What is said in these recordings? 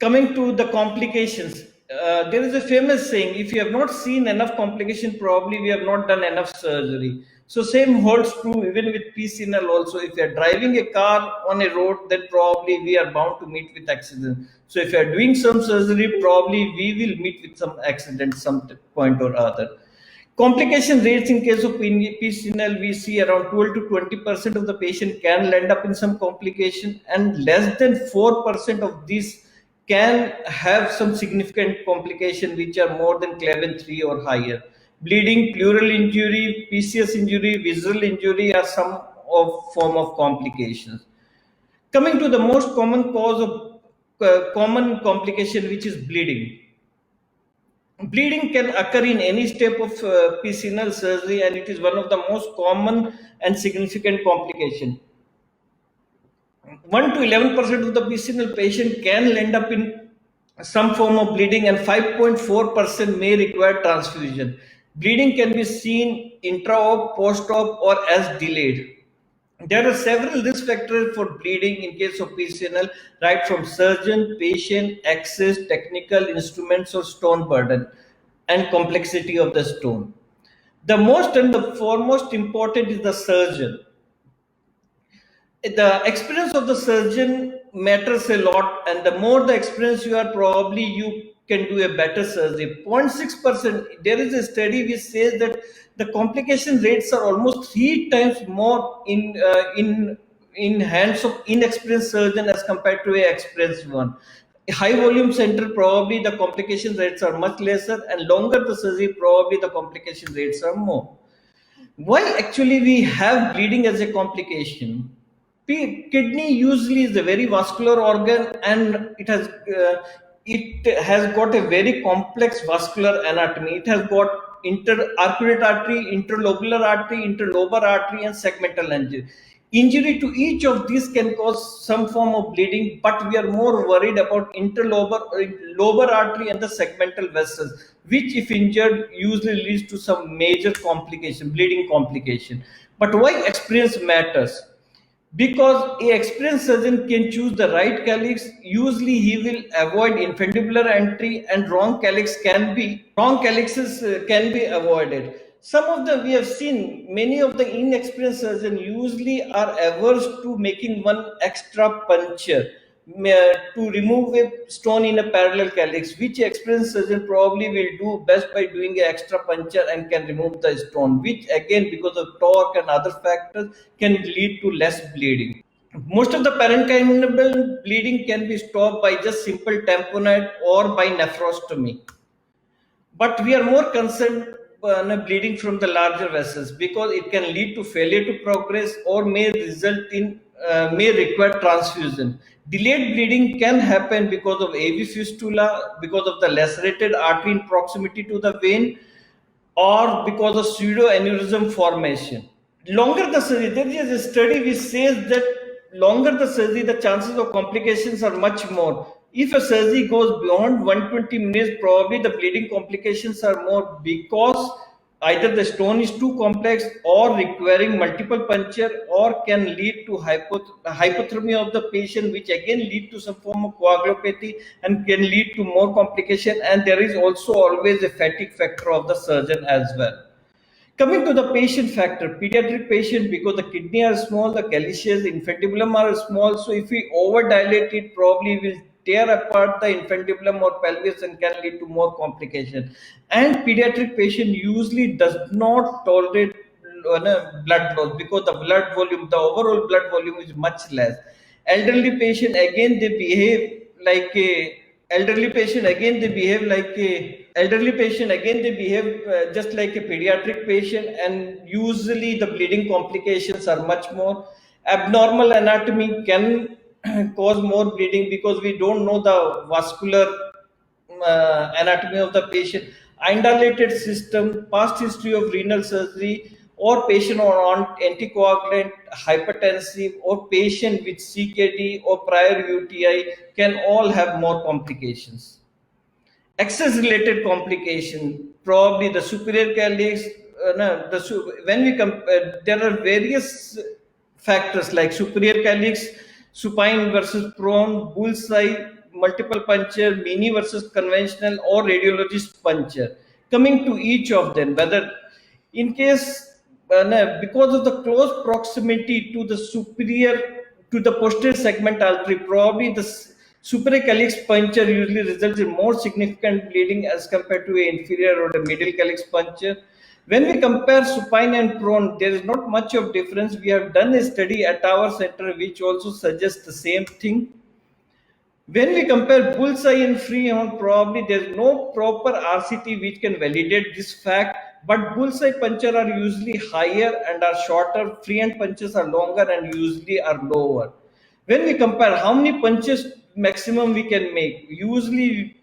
Coming to the complications, there is a famous saying: if you have not seen enough complication, probably we have not done enough surgery. So same holds true even with PCNL also. If you are driving a car on a road, then probably we are bound to meet with accident. So if you are doing some surgery, probably we will meet with some accident some point or other. Complication rates in case of PCNL, we see around 12 to 20% of the patient can land up in some complication, and less than 4% of these can have some significant complication which are more than Clavin 3 or higher. Bleeding, pleural injury, PCS injury, visceral injury are some of form of complications. Coming to the most common cause of common complication, which is bleeding. Bleeding can occur in any step of PCNL surgery, and it is one of the most common and significant complication. 1 to 11% of the PCNL patient can end up in some form of bleeding, and 5.4% may require transfusion. Bleeding can be seen intra-op, post-op, or as delayed. There are several risk factors for bleeding in case of PCNL, right from surgeon, patient, access, technical instruments, or stone burden and complexity of the stone. The most and the foremost important is the surgeon. The experience of the surgeon matters a lot, and the more the experience you are, probably you can do a better surgery. 0.6%, there is a study which says that the complication rates are almost 3 times more in hands of inexperienced surgeon as compared to a experienced one. A high volume center, probably the complication rates are much lesser, and longer the surgery, probably the complication rates are more. Why actually we have bleeding as a complication? Kidney usually is a very vascular organ, and it has got a very complex vascular anatomy. It has got interarcuate artery, interlobular artery, interlobar artery, and segmental injury. Injury to each of these can cause some form of bleeding, but we are more worried about lobar artery and the segmental vessels, which, if injured, usually leads to some major complication, bleeding complication. But why experience matters? Because a experienced surgeon can choose the right calyx. Usually he will avoid infundibular entry, and wrong calyxes can be avoided. Some of the we have seen many of the inexperienced surgeons usually are averse to making one extra puncture to remove a stone in a parallel calyx, which experienced surgeon probably will do best by doing an extra puncture and can remove the stone, which again, because of torque and other factors, can lead to less bleeding. Most of the parenchymal bleeding can be stopped by just simple tamponade or by nephrostomy. But we are more concerned bleeding from the larger vessels, because it can lead to failure to progress or may require transfusion. Delayed bleeding can happen because of AV fistula, because of the lacerated artery in proximity to the vein, or because of pseudoaneurysm formation. Longer the surgery, there is a study which says that longer the surgery, the chances of complications are much more. If a surgery goes beyond 120 minutes, probably the bleeding complications are more, because either the stone is too complex or requiring multiple puncture, or can lead to hypothermia of the patient, which again lead to some form of coagulopathy and can lead to more complication. And there is also always a fatigue factor of the surgeon as well. Coming to the patient factor, pediatric patient, because the kidney are small, the calyces, infundibulum are small. So if we overdilate it, probably will tear apart the infundibulum or pelvis and can lead to more complication. And pediatric patient usually does not tolerate blood loss, because the blood volume, the overall blood volume is much less. Elderly patient, again they behave like a elderly patient again they behave like a elderly patient again they behave just like a pediatric patient, and usually the bleeding complications are much more. Abnormal anatomy can cause more bleeding, because we don't know the vascular anatomy of the patient. Undilated system, past history of renal surgery, or patient on anticoagulant, hypertensive, or patient with CKD or prior UTI can all have more complications. Access related complication, probably the superior calyx. No, when we compare, there are various factors like superior calyx, supine versus prone, bullseye, multiple puncture, mini versus conventional, or radiologist puncture. Coming to each of them, whether in case because of the close proximity to the superior to the posterior segment artery, probably the superior calyx puncture usually results in more significant bleeding as compared to a inferior or the medial calyx puncture. When we compare supine and prone, there is not much of difference. We have done a study at our center which also suggests the same thing. When we compare bullseye and free on, probably there is no proper RCT which can validate this fact. But bullseye punches are usually higher and are shorter. Free hand punches are longer and usually are lower. When we compare how many punches maximum we can make, usually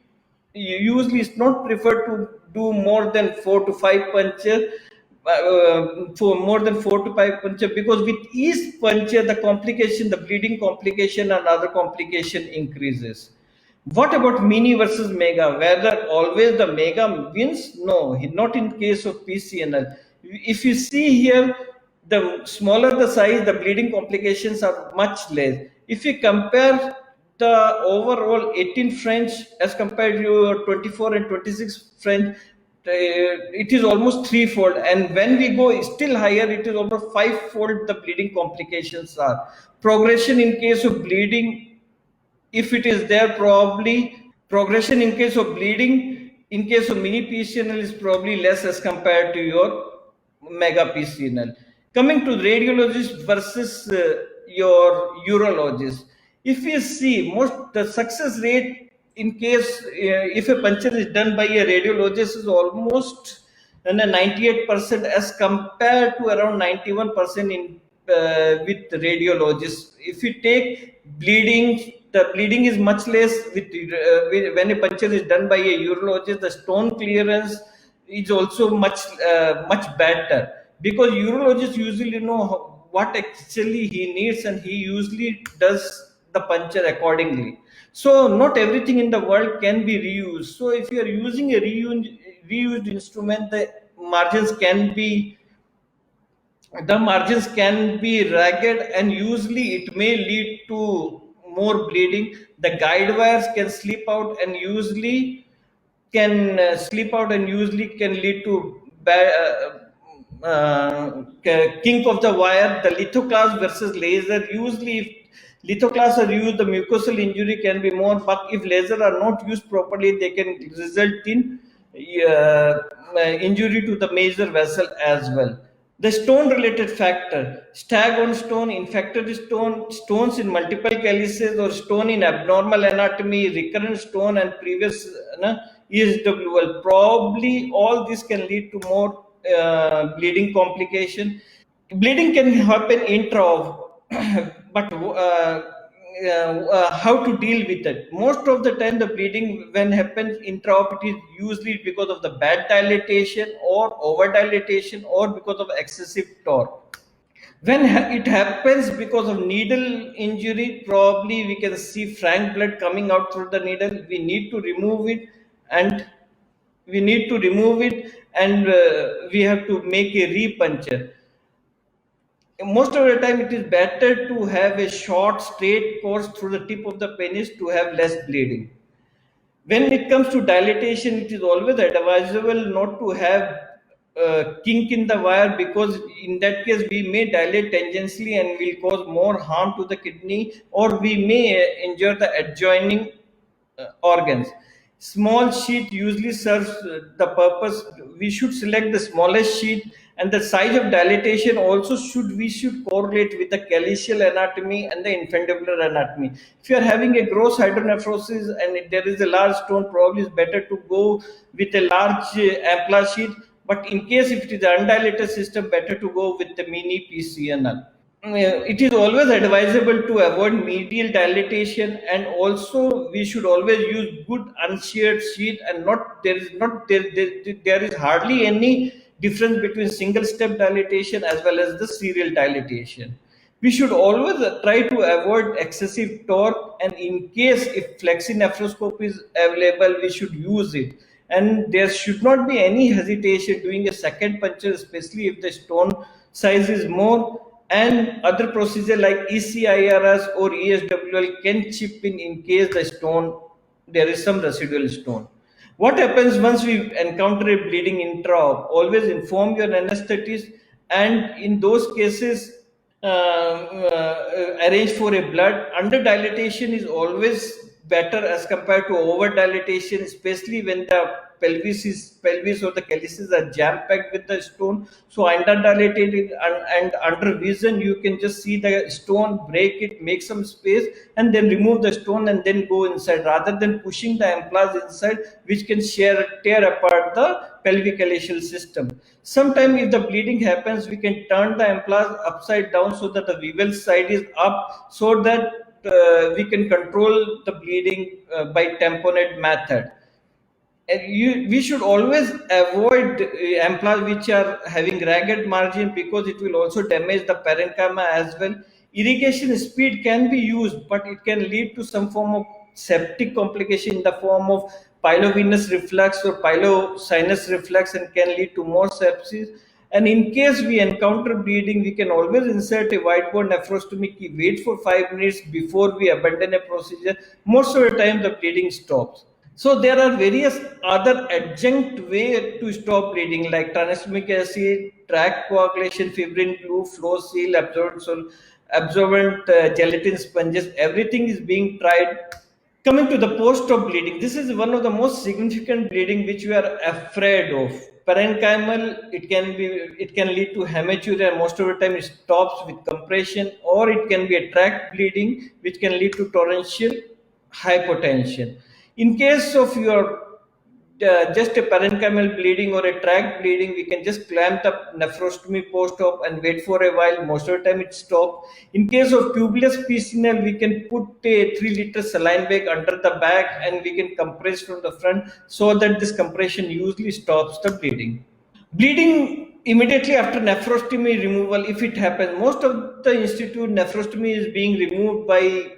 it's not preferred to do more than 4 to 5 punches, for more than 4 to 5 punches, because with each puncture the complication, the bleeding complication and other complication increases. What about mini versus mega? Whether always the mega wins? No, not in case of PCNL. If you see here, the smaller the size, the bleeding complications are much less. If you compare the overall 18 French as compared to 24 and 26 French, it is almost threefold. And when we go still higher, it is almost fivefold the bleeding complications are. Progression in case of bleeding, if it is there, probably progression in case of bleeding, in case of mini PCNL is probably less as compared to your mega PCNL. Coming to radiologist versus your urologist, if you see most the success rate in case if a puncture is done by a radiologist is almost a 98% as compared to around 91% in with radiologists. If you take bleeding, the bleeding is much less when a puncture is done by a urologist. The stone clearance is also much better, because urologists usually know what actually he needs and he usually does the puncture accordingly. So not everything in the world can be reused. So if you are using a reused instrument, the margins can be ragged, and usually it may lead to more bleeding. The guide wires can slip out and usually can lead to kink of the wire. The lithoclass versus laser, usually if lithoclass are used, the mucosal injury can be more, but if laser are not used properly, they can result in injury to the major vessel as well. The stone related factor, stag on stone, infected stone, stones in multiple calyces, or stone in abnormal anatomy, recurrent stone, and previous ESWL. Probably all this can lead to more bleeding complication. Bleeding can happen intra, but how to deal with it? Most of the time, the bleeding when happens intra, it is usually because of the bad dilatation or over dilatation or because of excessive torque. When it happens because of needle injury, probably we can see frank blood coming out through the needle. We need to remove it, and we have to make a repuncture. Most of the time it is better to have a short straight course through the tip of the penis to have less bleeding. When it comes to dilatation, it is always advisable not to have kink in the wire, because in that case we may dilate tangentially and will cause more harm to the kidney, or we may injure the adjoining organs. Small sheath usually serves the purpose. We should select the smallest sheath, and the size of dilatation also should correlate with the calyceal anatomy and the infundibular anatomy. If you are having a gross hydronephrosis and there is a large stone, probably it's better to go with a large ampla sheath. But in case if it is an undilated system, better to go with the mini PCNL. It is always advisable to avoid medial dilatation, and also we should always use good unsheared sheath, and there is hardly any difference between single step dilatation as well as the serial dilatation. We should always try to avoid excessive torque, and in case if flexinephroscope is available, we should use it. And there should not be any hesitation doing a second puncture, especially if the stone size is more, and other procedure like ECIRS or ESWL can chip in case the stone there is some residual stone. What happens once we encounter a bleeding intra-op? Always inform your anesthetist, and in those cases, arrange for a blood. Under dilatation is always better as compared to over dilatation, especially when the pelvis or the calyces are jam packed with the stone. So under dilated and under vision, you can just see the stone, break it, make some space, and then remove the stone and then go inside, rather than pushing the amplas inside, which can tear apart the pelvic calyceal system. Sometimes if the bleeding happens, we can turn the amplas upside down so that the Weevil side is up, so that we can control the bleeding by tamponade method. We should always avoid amplas which are having ragged margin, because it will also damage the parenchyma as well. Irrigation speed can be used, but it can lead to some form of septic complication in the form of pilovenous reflux or pilosinus reflux, and can lead to more sepsis. And in case we encounter bleeding, we can always insert a wide-bore nephrostomy key, wait for 5 minutes before we abandon a procedure. Most of the time, the bleeding stops. So there are various other adjunct way to stop bleeding, like tranexamic acid, tract coagulation, fibrin glue, flow seal, absorbent gelatin sponges. Everything is being tried. Coming to the post-op bleeding, this is one of the most significant bleeding which we are afraid of. Parenchymal, it can lead to hematuria. Most of the time, it stops with compression, or it can be a tract bleeding, which can lead to torrential hypotension. In case of your just a parenchymal bleeding or a tract bleeding, we can just clamp the nephrostomy post-op and wait for a while. Most of the time it stops. In case of tubeless PCNL, we can put a 3-liter saline bag under the back, and we can compress from the front, so that this compression usually stops the bleeding. Bleeding immediately after nephrostomy removal, if it happens, most of the institute nephrostomy is being removed by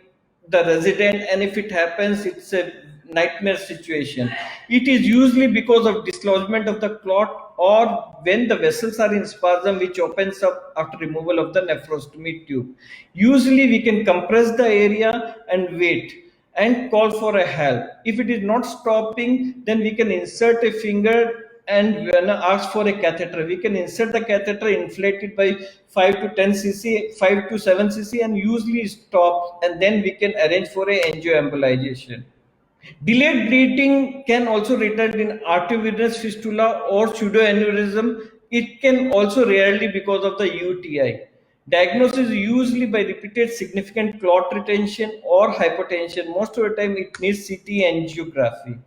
the resident, and if it happens, it's a nightmare situation. It is usually because of dislodgement of the clot, or when the vessels are in spasm, which opens up after removal of the nephrostomy tube. Usually we can compress the area and wait and call for a help. If it is not stopping, then we can insert a finger and when ask for a catheter. We can insert the catheter, inflate it by 5 to 10 cc, 5 to 7 cc, and usually stops, and then we can arrange for a angioembolization. Delayed bleeding can also result in arteriovenous fistula or pseudoaneurysm. It can also rarely because of the UTI. Diagnosis usually by repeated significant clot retention or hypotension. Most of the time it needs CT angiography.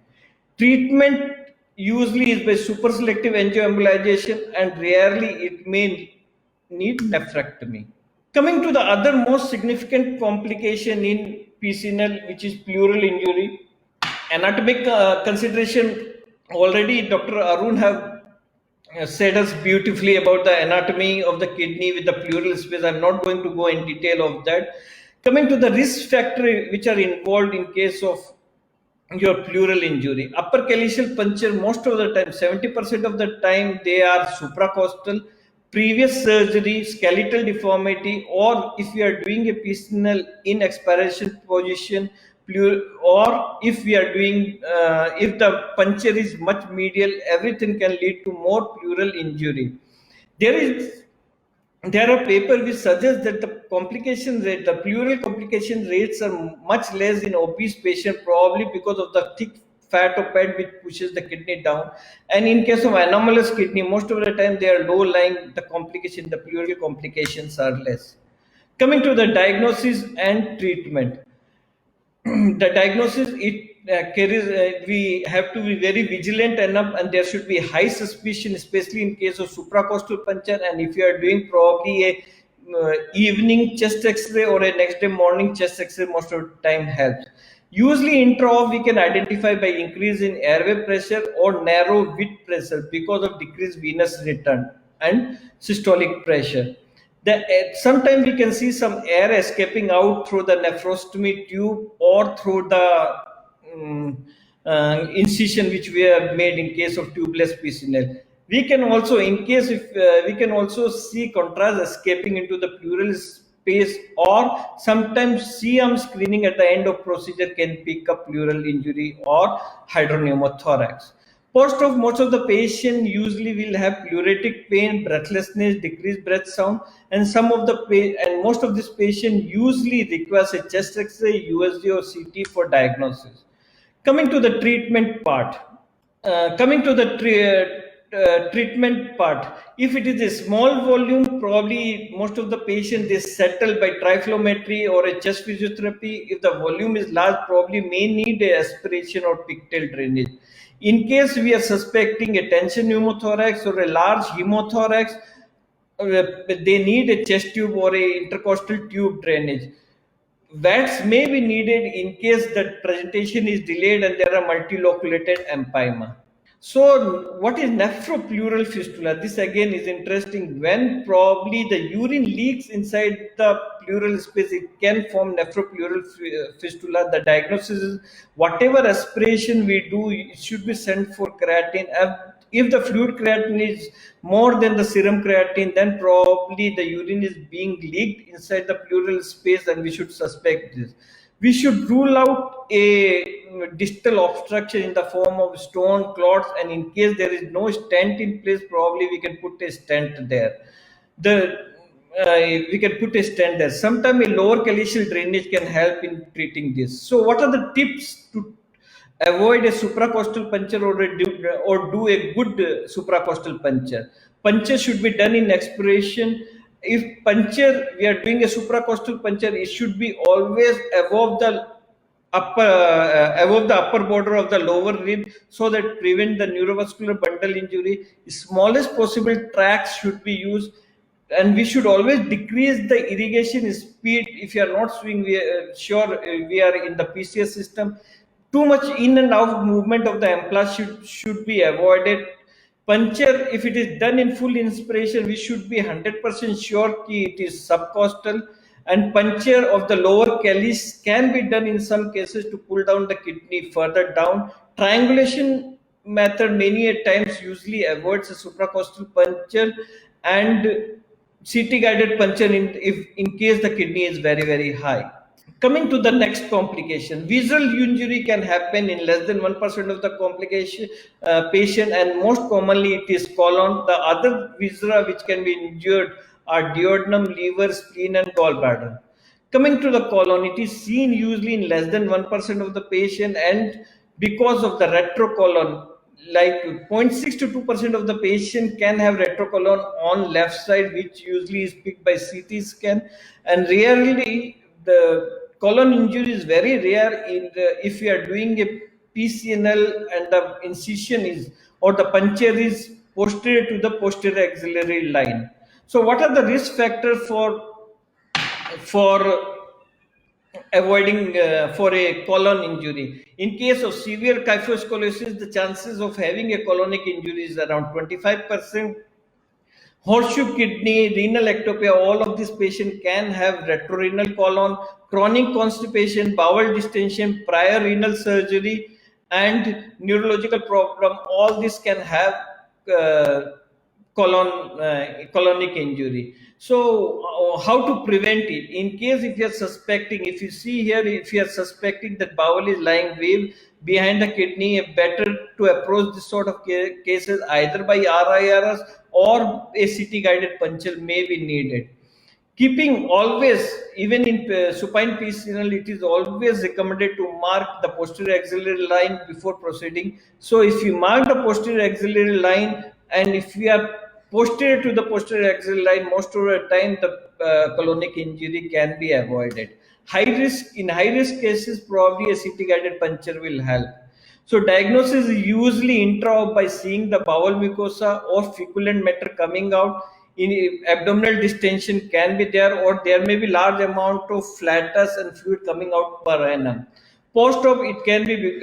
Treatment usually is by superselective angioembolization, and rarely it may need nephrectomy. Coming to the other most significant complication in PCNL, which is pleural injury. Anatomic consideration, already Dr. Arun have said us beautifully about the anatomy of the kidney with the pleural space. I'm not going to go in detail of that. Coming to the risk factor which are involved in case of your pleural injury. Upper calyceal puncture, most of the time, 70% of the time, they are supracostal. Previous surgery, skeletal deformity, or if you are doing a PCNL in expiration position, or if we are doing, if the puncture is much medial, everything can lead to more pleural injury. There are papers which suggest that the complication rate, the pleural complication rates are much less in obese patients, probably because of the thick fat of pad which pushes the kidney down. And in case of anomalous kidney, most of the time they are low lying, the pleural complications are less. Coming to the diagnosis and treatment. The diagnosis, it carries, we have to be very vigilant enough, and there should be high suspicion, especially in case of supracostal puncture. And if you are doing probably a evening chest x-ray or a next day morning chest x-ray, most of the time helps. Usually intra we can identify by increase in airway pressure or narrow width pressure because of decreased venous return and systolic pressure. Sometimes we can see some air escaping out through the nephrostomy tube or through the incision which we have made in case of tubeless PCNL. We can also, in case if we can also see contrast escaping into the pleural pace, or sometimes CM screening at the end of procedure can pick up pleural injury or hydropneumothorax. Post-op, most of the patient usually will have pleuritic pain, breathlessness, decreased breath sound, and most of this patient usually requires a chest X-ray, USG, or CT for diagnosis. Coming to the treatment part, treatment part, if it is a small volume, probably most of the patient is settled by triflometry or a chest physiotherapy. If the volume is large, probably may need a aspiration or pigtail drainage. In case we are suspecting a tension pneumothorax or a large hemothorax, they need a chest tube or a intercostal tube drainage. VATS may be needed in case the presentation is delayed and there are multiloculated empyema. So, what is nephropleural fistula? This again is interesting. When probably the urine leaks inside the pleural space, it can form nephropleural fistula. The diagnosis is whatever aspiration we do, it should be sent for creatinine. If the fluid creatinine is more than the serum creatinine, then probably the urine is being leaked inside the pleural space and we should suspect this. We should rule out a distal obstruction in the form of stone clots, and in case there is no stent in place, probably we can put a stent there. The we can put a stent there. Sometimes a lower calyceal drainage can help in treating this. So, what are the tips to avoid a supracostal puncture or do a good supracostal puncture? Puncture should be done in expiration. If puncture, we are doing a supracostal puncture, it should be always above the upper border of the lower rib, so that prevent the neurovascular bundle injury. Smallest possible tracks should be used, and we should always decrease the irrigation speed. If you are not sure we are in the PCS system, too much in and out movement of the ampla should be avoided. Puncture, if it is done in full inspiration, we should be 100% sure that it is subcostal. And puncture of the lower calyx can be done in some cases to pull down the kidney further down. Triangulation method many a times usually avoids a supracostal puncture, and CT guided puncture in case the kidney is very high. Coming to the next complication, visceral injury can happen in less than 1% of the complication patient, and most commonly it is colon. The other viscera which can be injured are duodenum, liver, spleen, and gallbladder. Coming to the colon, it is seen usually in less than 1% of the patient, and because of the retrocolon, like 0.6 to 2% of the patient can have retrocolon on left side, which usually is picked by CT scan, and rarely the colon injury is very rare if we are doing a PCNL and the incision is or the puncture is posterior to the posterior axillary line. So, what are the risk factors for avoiding for a colon injury? In case of severe kyphoscoliosis, the chances of having a colonic injury is around 25%. Horseshoe kidney, renal ectopia, all of these patients can have retrorenal colon, chronic constipation, bowel distension, prior renal surgery, and neurological problem. All this can have uh, colonic injury. So, how to prevent it? In case if you are suspecting, if you see here, if you are suspecting that bowel is lying wave behind the kidney, better to approach this sort of cases either by RIRS or a CT guided puncture may be needed. Keeping always, even in supine PCNL, it is always recommended to mark the posterior axillary line before proceeding. So, if you mark the posterior axillary line, and if we are posterior to the posterior axillary line, most of the time the colonic injury can be avoided. In high risk cases, probably a CT guided puncture will help. So diagnosis is usually intra by seeing the bowel mucosa or feculent matter coming out. In abdominal distension can be there, or there may be large amount of flatus and fluid coming out per annum. Post-op, it can be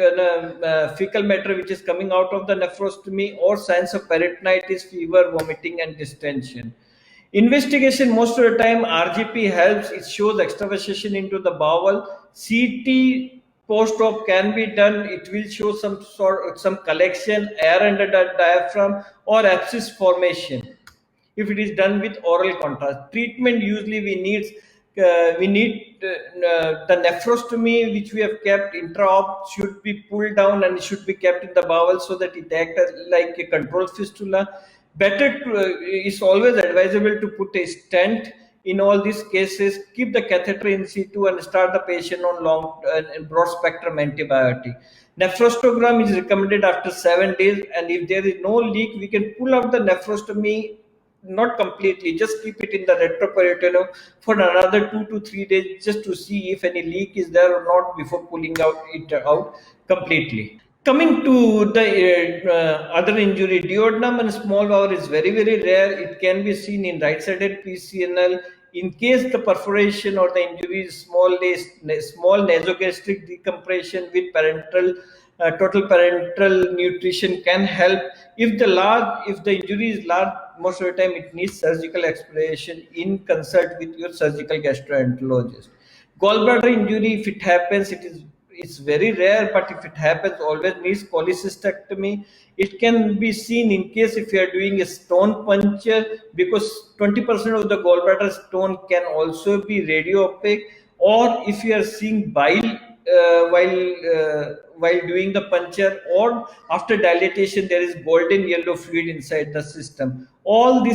fecal matter which is coming out of the nephrostomy, or signs of peritonitis, fever, vomiting, and distension. Investigation, most of the time RGP helps. It shows extravasation into the bowel. CT post-op can be done. It will show some collection, air under the diaphragm, or abscess formation if it is done with oral contrast. Treatment, usually we need we need the nephrostomy which we have kept intra-op should be pulled down and should be kept in the bowel so that it acts like a controlled fistula. Better to, it's always advisable to put a stent in all these cases, keep the catheter in situ and start the patient on long broad spectrum antibiotic. Nephrostogram is recommended after 7 days, and if there is no leak, we can pull out the nephrostomy, not completely, just keep it in the retroperitoneum for another 2 to 3 days just to see if any leak is there or not before pulling it out completely. Coming to the other injury, duodenum and small bowel is very, very rare. It can be seen in right-sided PCNL. In case the perforation or the injury is small nasogastric decompression with total parenteral nutrition can help. If the injury is large, most of the time it needs surgical exploration in consult with your surgical gastroenterologist. Gallbladder injury, if it happens, it's very rare, but if it happens, always needs cholecystectomy. It can be seen in case if you are doing a stone puncture, because 20% of the gallbladder stone can also be radio opaque, or if you are seeing bile while doing the puncture, or after dilatation there is golden yellow fluid inside the system. All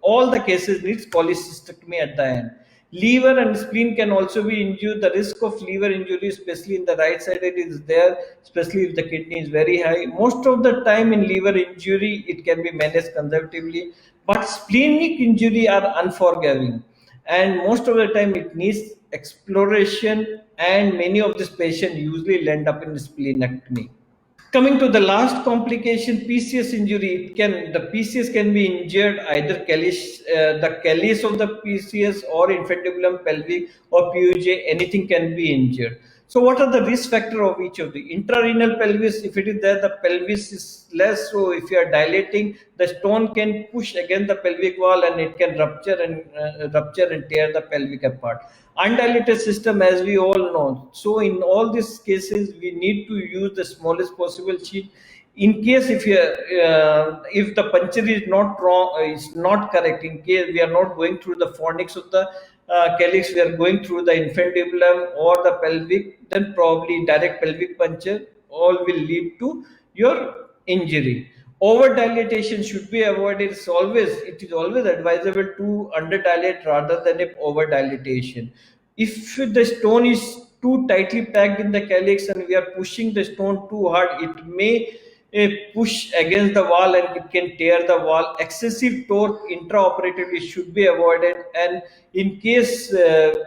all the cases needs cholecystectomy at the end. Liver and spleen can also be injured. The risk of liver injury, especially in the right side, it is there, especially if the kidney is very high. Most of the time in liver injury, it can be managed conservatively, but splenic injury are unforgiving, and most of the time it needs exploration, and many of these patients usually end up in splenectomy. Coming to the last complication, PCS injury, the PCS can be injured either the calyx of the PCS or infundibulum pelvic or PUJ, anything can be injured. So what are the risk factor of each of the intrarenal pelvis? If it is there, the pelvis is less. So if you are dilating, the stone can push against the pelvic wall and it can rupture and tear the pelvic apart. Undilated system, as we all know. So in all these cases, we need to use the smallest possible sheet. In case if the puncture is not wrong, is not correct, in case we are not going through the fornix of the calyx, we are going through the infundibulum or the pelvic, then probably direct pelvic puncture all will lead to your injury. Over dilatation should be avoided. It is always advisable to under dilate rather than over dilatation. If the stone is too tightly packed in the calyx and we are pushing the stone too hard, it may push against the wall and it can tear the wall. Excessive torque intraoperatively should be avoided, and in case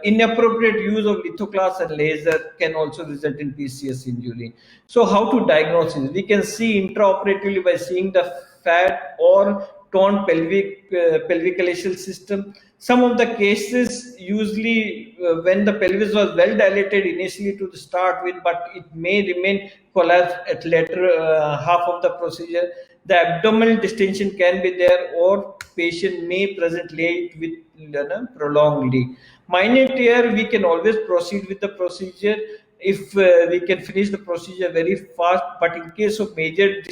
inappropriate use of lithoclass and laser can also result in PCS injury. So how to diagnose it? We can see intraoperatively by seeing the fat or torn pelvic system. Some of the cases usually when the pelvis was well dilated initially to start with, but it may remain collapsed at later half of the procedure. The abdominal distension can be there, or patient may present late with prolonged leak. Minor tear, we can always proceed with the procedure if we can finish the procedure very fast, but in case of major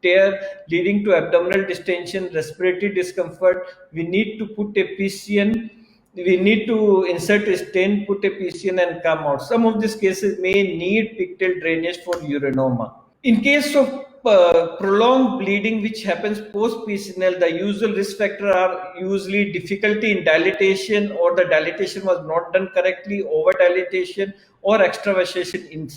tear leading to abdominal distension, respiratory discomfort, we need to put a PCN. We need to insert a stent, put a PCN, and come out. Some of these cases may need pigtail drainage for urinoma. In case of prolonged bleeding which happens post PCNL, the usual risk factors are usually difficulty in dilatation, or the dilatation was not done correctly, over dilatation, or extravasation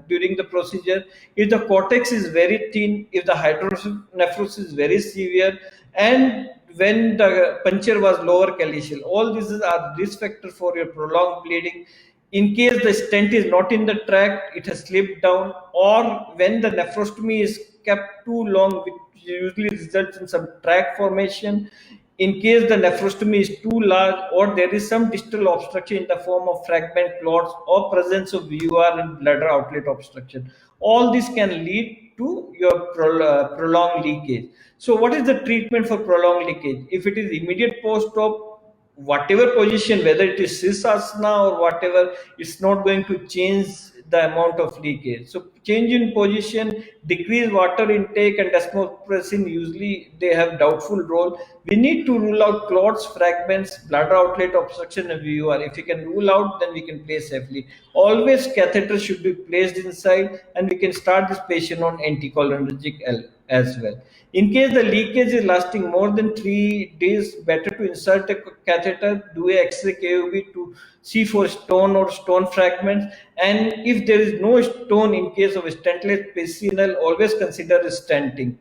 during the procedure. If the cortex is very thin, if the hydronephrosis is very severe, and when the puncture was lower calyceal, all these are risk factors for your prolonged bleeding. In case the stent is not in the tract, it has slipped down, or when the nephrostomy is kept too long, which usually results in some tract formation. In case the nephrostomy is too large, or there is some distal obstruction in the form of fragment clots or presence of VUR and bladder outlet obstruction, all this can lead to your prolonged leakage. So what is the treatment for prolonged leakage? If it is immediate post-op, whatever position, whether it is Sirsasana or whatever, it's not going to change the amount of leakage. So change in position, decrease water intake, and desmopressin usually they have doubtful role. We need to rule out clots, fragments, bladder outlet obstruction, and VUR. If we can rule out, then we can place safely. Always catheter should be placed inside, and we can start this patient on anticholinergic as well. In case the leakage is lasting more than 3 days, better to insert a catheter, do a X-ray KUB to see for stone or stone fragments. And if there is no stone in case of stentless PCNL, always consider stenting.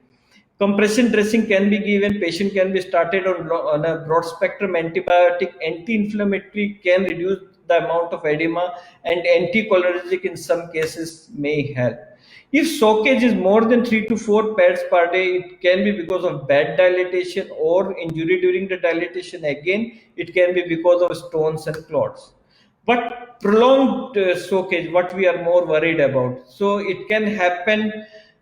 Compression dressing can be given. Patient can be started on a broad spectrum antibiotic. Anti-inflammatory can reduce the amount of edema, and anticholinergic in some cases may help. If soakage is more than 3 to 4 pads per day, it can be because of bad dilatation or injury during the dilatation. Again, it can be because of stones and clots. But prolonged soakage, what we are more worried about. So it can happen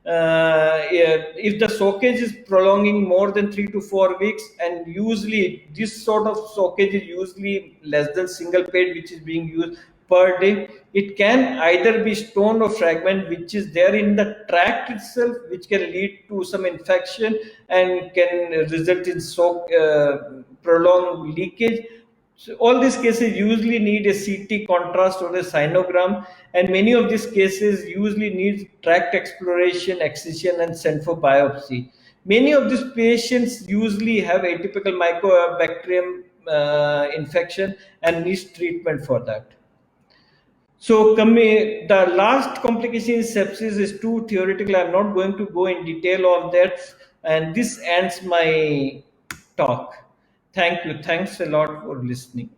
if the soakage is prolonging more than 3 to 4 weeks, and usually this sort of soakage is usually less than single pad which is being used per day. It can either be stone or fragment which is there in the tract itself, which can lead to some infection and can result in prolonged leakage. So all these cases usually need a CT contrast or a sinogram, and many of these cases usually need tract exploration, excision, and sent for biopsy. Many of these patients usually have atypical mycobacterium infection and needs treatment for that. So the last complication is sepsis is too theoretical. I'm not going to go in detail of that. And this ends my talk. Thank you. Thanks a lot for listening.